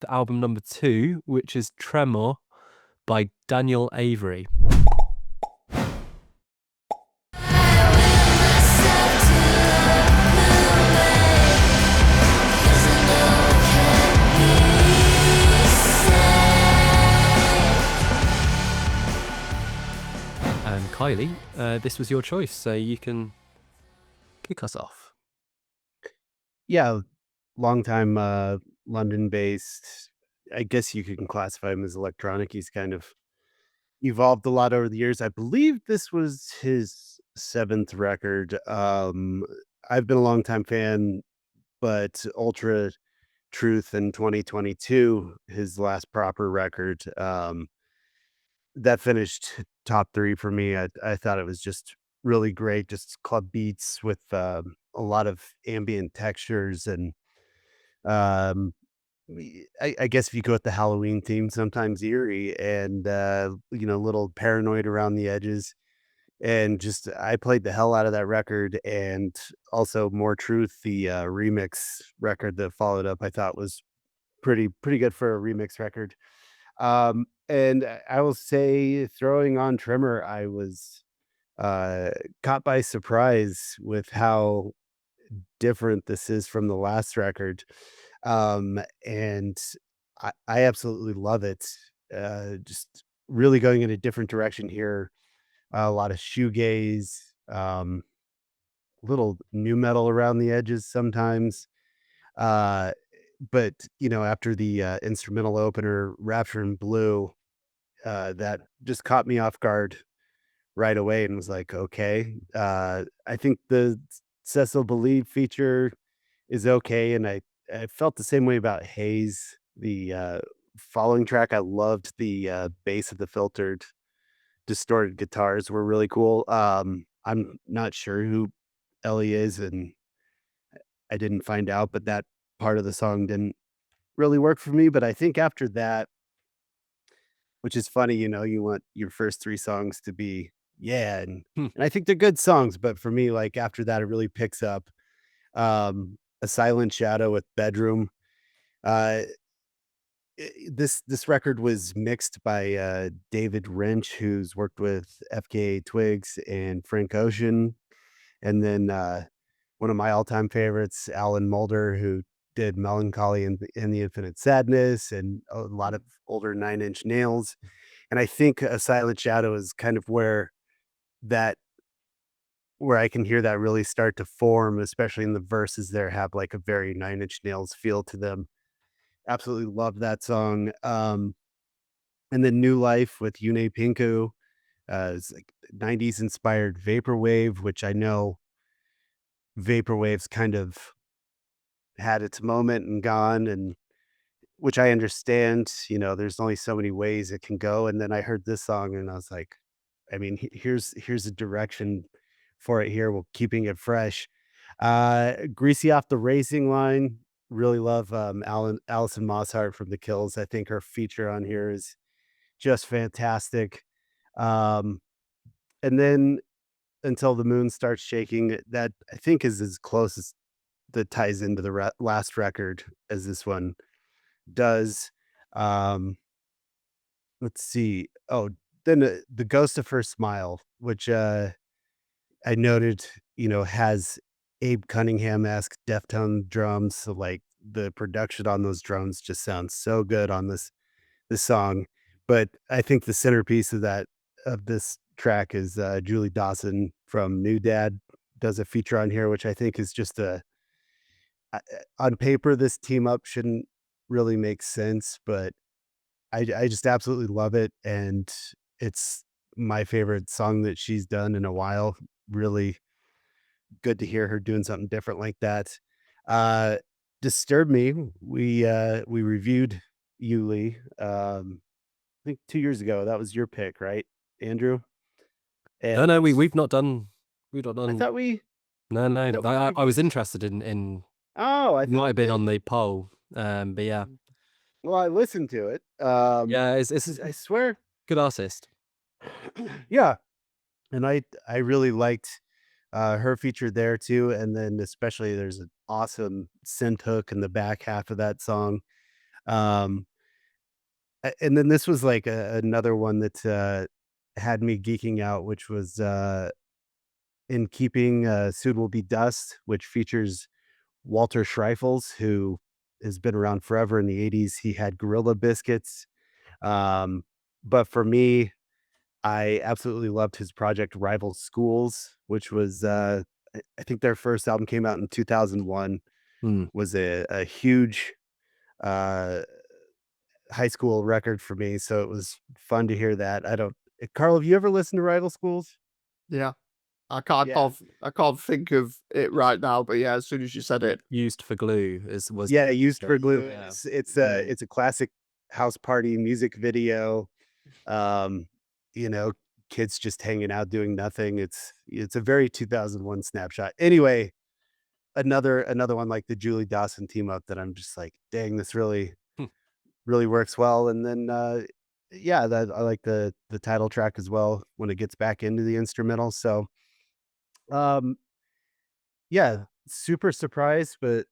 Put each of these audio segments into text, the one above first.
the album number 2, which is Tremor by Daniel Avery. And Kylie, this was your choice, so you can kick us off. Yeah, long time, London-based. I guess you can classify him as electronic. He's kind of evolved a lot over the years. I believe this was his 7th record. I've been a longtime fan, but Ultra Truth in 2022, his last proper record, that finished top 3 for me. I thought it was just really great, just club beats with, a lot of ambient textures and, um I guess if you go with the Halloween theme, sometimes eerie and, a little paranoid around the edges, and just I played the hell out of that record, and also More Truth, the, remix record that followed up, I thought was pretty good for a remix record. And I will say throwing on Tremor, I was, uh, caught by surprise with how different this is from the last record. And I absolutely love it. Just really going in a different direction here. A lot of shoegaze, little new metal around the edges sometimes. Uh, but after the instrumental opener, Rapture in Blue, that just caught me off guard right away and was like, okay. I think the Cecil Believe feature is okay, and I felt the same way about Haze, the, following track. I loved the, bass of the filtered, distorted guitars were really cool. I'm not sure who Ellie is, and I didn't find out, but that part of the song didn't really work for me, but I think after that, which is funny, you want your first 3 songs to be yeah, Hmm. and I think they're good songs, but for me, like, after that, it really picks up. A Silent Shadow with Bedroom. Uh, this record was mixed by, David Wrench, who's worked with FKA Twigs and Frank Ocean, and then, one of my all-time favorites, Alan Moulder, who did Melancholy and the Infinite Sadness and a lot of older Nine Inch Nails, and I think A Silent Shadow is kind of that where I can hear that really start to form, especially in the verses there have, like, a very Nine Inch Nails feel to them. Absolutely love that song. And then New Life with Yune Pinku, it's like 90s inspired vaporwave, which I know vaporwave's kind of had its moment and gone, and which I understand, there's only so many ways it can go. And then I heard this song and I was like, I mean, here's a direction for it here while keeping it fresh. Greasy Off the Racing Line. Really love Alison Mosshart from The Kills. I think her feature on here is just fantastic. Um, and then Until the Moon Starts Shaking, that I think is as close as that ties into the last record as this one does. Um, let's see. Oh, then The Ghost of Her Smile, which I noted, has Abe Cunningham-esque Deftone drums. So like the production on those drums just sounds so good on this song. But I think the centerpiece of this track is Julie Dawson from New Dad does a feature on here, which I think is just on paper, this team up shouldn't really make sense, but I just absolutely love it, and it's my favorite song that she's done in a while. Really good to hear her doing something different like that. Uh, Disturb Me, we reviewed Yuli, I think 2 years ago. That was your pick, right, Andrew? No, And no, we've not I done. thought we No, no. no, we I was reviewed. interested in Oh, I might thought have been that on the poll, but yeah, well, I listened to it. yeah, it's I swear good artist. yeah, and I really liked, her feature there too, and then especially there's an awesome synth hook in the back half of that song. Um, and then this was like another one that had me geeking out, which was in keeping Soon Will Be Dust, which features Walter Schreifels, who has been around forever in the 80s. He had Gorilla Biscuits. Um, but for me, I absolutely loved his project Rival Schools, which was I think their first album came out in 2001, Hmm. was a huge uh high school record for me. So it was fun to hear that. I don't Carl, have you ever listened to Rival Schools? Yeah. Yeah. I can't think of it right now, but yeah, as soon as you said it. Used for Glue is was Yeah, Used for Glue. yeah. It's a classic house party music video. Um, you know, kids just hanging out doing nothing. It's a very 2001 snapshot. Anyway, another one like the Julie Dawson team up that I'm just like, dang, this really works well. And then yeah, that I like the title track as well when it gets back into the instrumental. So um yeah, super surprised, but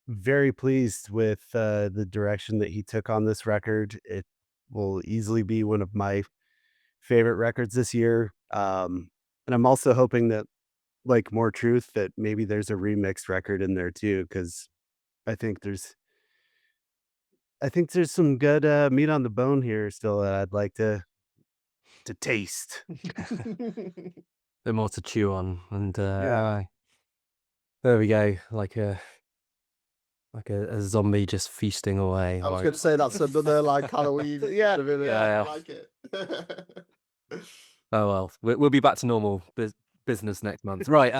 very pleased with the direction that he took on this record. It will easily be one of my favorite records this year. And I'm also hoping that, like More Truth, that maybe there's a remixed record in there too, because I think there's I think there's some good meat on the bone here still that I'd like to taste. Bit more to chew on, and Yeah. there we go, like a zombie just feasting away. I was Like, going to say that's another like Halloween. Yeah, Yeah. I like it. oh well, we'll be back to normal business next month, right?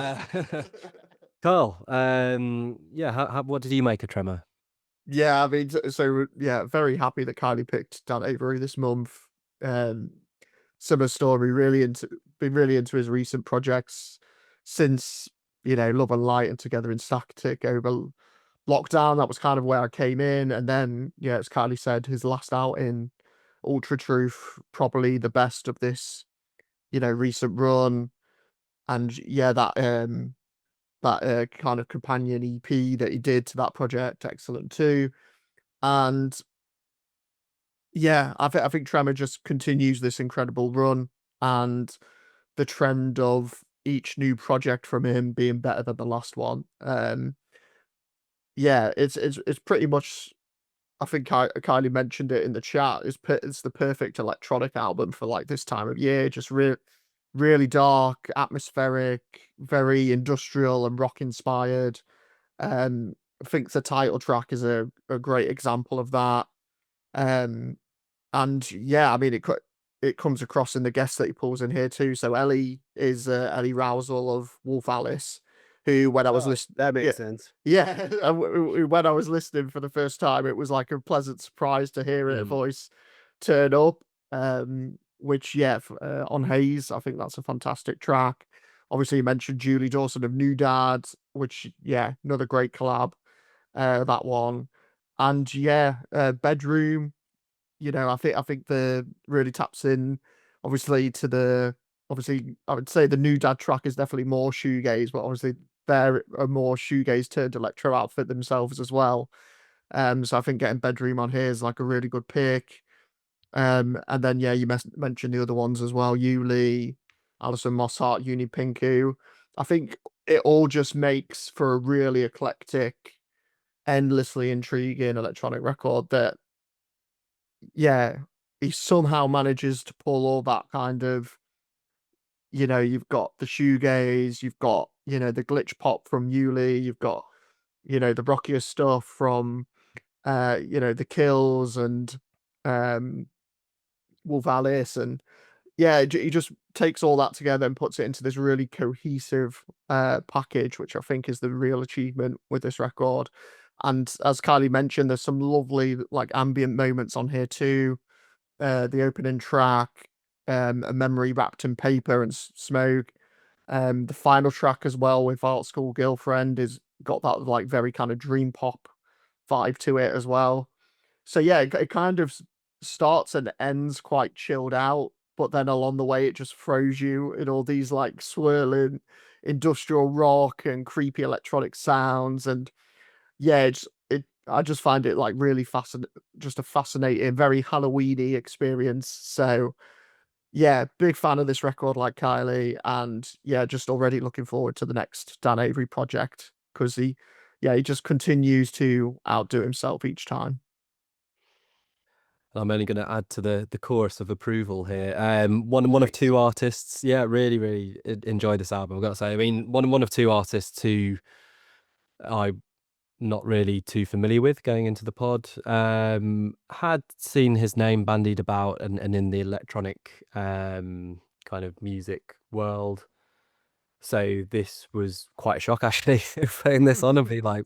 Carl, yeah, what did you make of Tremor? Yeah, I mean, so yeah, very happy that Kylie picked Dan Avery this month. Um, Similar story, been really into his recent projects since Love and Light and Together in Static over lockdown. That was kind of where I came in, and then yeah, as Kylie said, his last outing, Ultra Truth, probably the best of this recent run, and yeah, that kind of companion EP that he did to that project, excellent too. And yeah, I think Tremor just continues this incredible run, and the trend of each new project from him being better than the last one. Yeah, it's pretty much. I think Kylie mentioned it in the chat. It's the perfect electronic album for like this time of year. Just really dark, atmospheric, very industrial and rock inspired. I think the title track is a great example of that. Um, and yeah, I mean, it comes across in the guests that he pulls in here too. So Ellie is Ellie Rousel of Wolf Alice, who when I was Oh, listening, that yeah, makes sense. yeah, when I was listening for the first time, it was like a pleasant surprise to hear her voice turn up. Which yeah, on Haze, I think that's a fantastic track. Obviously, you mentioned Julie Dawson of New Dad, which yeah, another great collab. That one, and yeah, Bedroom. I think the really taps in, obviously to the obviously I would say the New Dad track is definitely more shoegaze, but obviously they're a more shoegaze turned electro outfit themselves as well. So I think getting Bedroom on here is like a really good pick. And then yeah, you mentioned the other ones as well, Yuli, Alison Mosshart, Uni Pinku. I think it all just makes for a really eclectic, endlessly intriguing electronic record that yeah, he somehow manages to pull all that kind of, you've got the shoegaze, you've got, the glitch pop from Yuli, you've got, the rockier stuff from, the Kills and um, Wolf Alice. And yeah, he just takes all that together and puts it into this really cohesive package, which I think is the real achievement with this record. And as Kylie mentioned, there's some lovely like ambient moments on here too. The opening track, A Memory Wrapped in Paper and Smoke. The final track as well with Art School Girlfriend is got that like very kind of dream pop vibe to it as well. So yeah, it kind of starts and ends quite chilled out, but then along the way it just throws you in all these like swirling industrial rock and creepy electronic sounds. And yeah, it I just find it like really just a fascinating, very Halloweeny experience. So yeah, big fan of this record, like Kylie, and yeah, just already looking forward to the next Dan Avery project because he just continues to outdo himself each time. I'm only going to add to the chorus of approval here. One of two artists. Yeah, really enjoyed this album. I've got to say. I mean, one of two artists who I'm not really too familiar with going into the pod. Had seen his name bandied about and in the electronic kind of music world. So this was quite a shock actually playing this on and be like,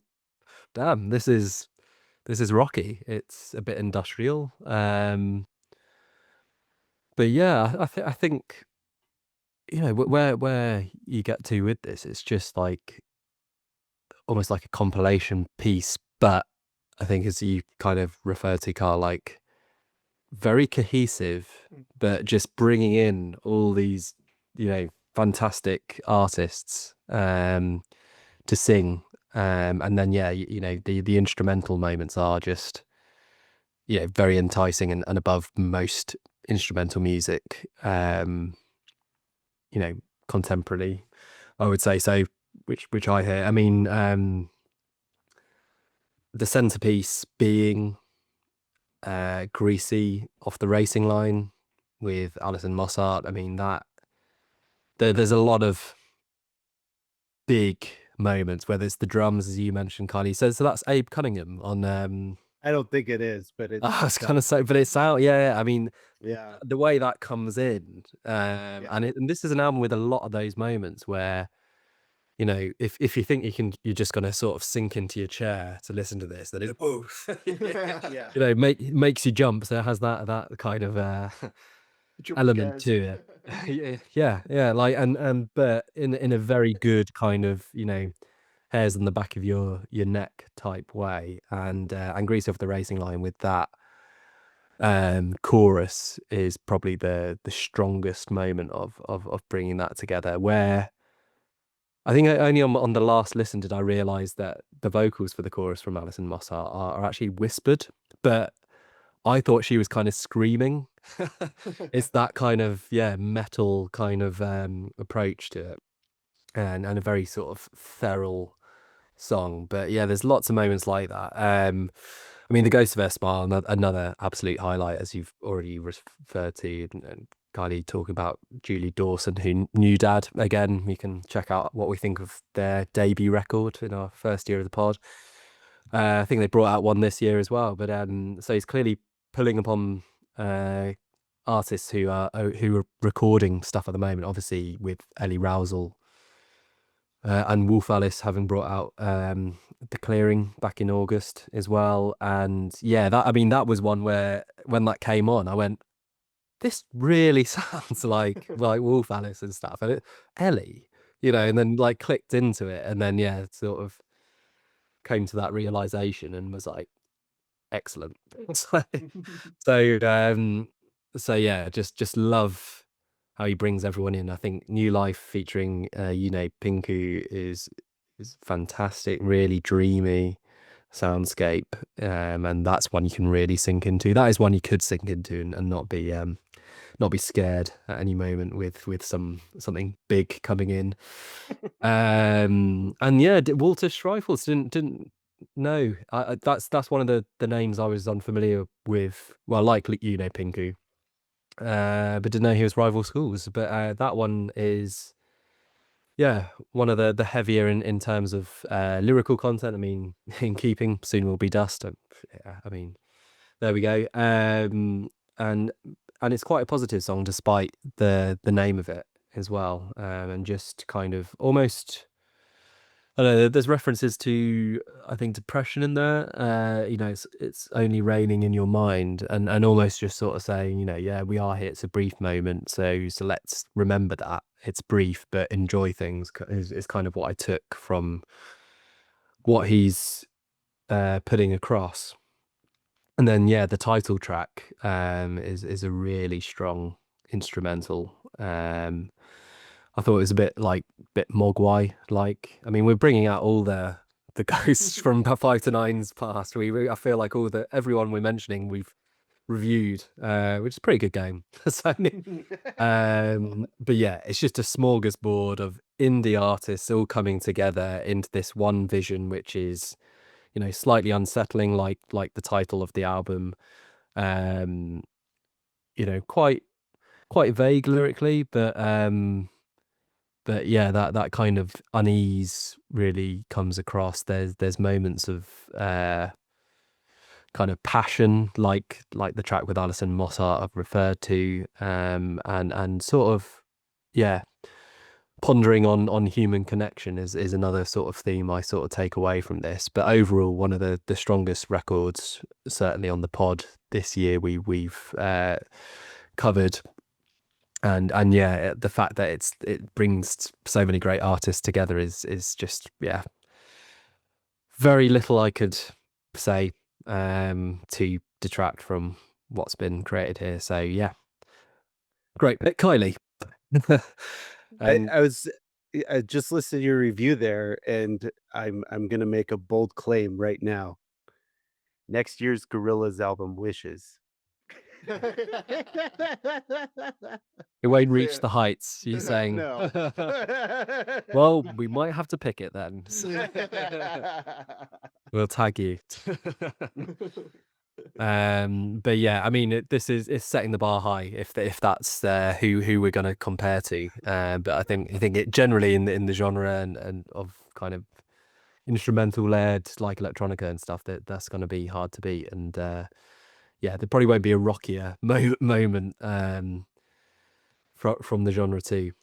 damn, this is rocky. It's a bit industrial. But yeah, I think where you get to with this, it's just like almost like a compilation piece. But I think as you kind of refer to, Karl, like very cohesive, but just bringing in all these fantastic artists to sing, and then the instrumental moments are just very enticing and above most instrumental music contemporarily, I would say. So which I hear, I mean, the centerpiece being Greasy Off the Racing Line with Alison Mossart. I mean, that there's a lot of big moments, whether it's the drums, as you mentioned, Kylie. So that's Abe Cunningham on I don't think it is, but it's I was gonna say, but it's out. Yeah, I mean, yeah. the way that comes in, and this is an album with a lot of those moments where, if you think you're just gonna sort of sink into your chair to listen to this, then it's Yeah. makes you jump. So it has that kind of Jump element scares. to it. Yeah, like and but in a very good kind of hairs on the back of your neck type way, and Grease Off the Racing Line with that chorus is probably the strongest moment of bringing that together, where I think only on the last listen did I realize that the vocals for the chorus from Alison Mossart are actually whispered, but I thought she was kind of screaming. It's that kind of metal kind of approach to it, and a very sort of feral song. But yeah, there's lots of moments like that. I mean, the Ghost of Air Smile, another absolute highlight, as you've already referred to, and Kylie talking about Julie Dawson, who knew Dad. Again, we can check out what we think of their debut record in our first year of the pod. I think they brought out one this year as well. But so he's clearly pulling upon artists who are recording stuff at the moment. Obviously, with Ellie Rousel and Wolf Alice having brought out The Clearing back in August as well. And yeah, that was one where when that came on, I went, this really sounds like Wolf Alice and stuff, and Ellie, and then like clicked into it, and then sort of came to that realization and was like, excellent. so, so yeah, just love how he brings everyone in. I think New Life featuring Pinku is fantastic, really dreamy soundscape, and that's one you can really sink into. That is one you could sink into and not be scared at any moment with something big coming in. And yeah, Walter Schreifels didn't know. That's one of the names I was unfamiliar with. Well, like Pinku, but didn't know he was Rival Schools. But that one is one of the heavier in terms of lyrical content. I mean, in keeping Soon Will Be Dust. I mean, there we go. And it's quite a positive song despite the name of it as well, and just kind of almost, I don't know, there's references to, I think, depression in there. It's only raining in your mind, and almost just sort of saying, we are here, it's a brief moment, so let's remember that it's brief, but enjoy things is kind of what I took from what he's putting across. And then the title track is a really strong instrumental. I thought it was a bit Mogwai like. I mean, we're bringing out all the the ghosts from 5 to 9's past. I feel like everyone we're mentioning we've reviewed, which is a pretty good game. So, but yeah, it's just a smorgasbord of indie artists all coming together into this one vision, which is, you know, slightly unsettling, like the title of the album. You know, quite vague lyrically, but yeah, that kind of unease really comes across. There's moments of kind of passion, like the track with Alison Mossart I've referred to, and sort of, yeah, pondering on human connection is another sort of theme I sort of take away from this. But overall, one of the strongest records, certainly on the pod this year, we've covered. And yeah, the fact that it brings so many great artists together is just, yeah, very little I could say to detract from what's been created here. So yeah, great pick, Kiley. I just listened to your review there, and I'm gonna make a bold claim right now. Next year's Gorillaz album, Wishes. It won't reach the heights, you're saying? No. Well, we might have to pick it then. We'll tag you. But yeah, I mean, it's setting the bar high if that's who we're going to compare to. But I think it generally in the genre and of kind of instrumental led, like electronica and stuff, that's going to be hard to beat. And yeah, there probably won't be a rockier moment from the genre too.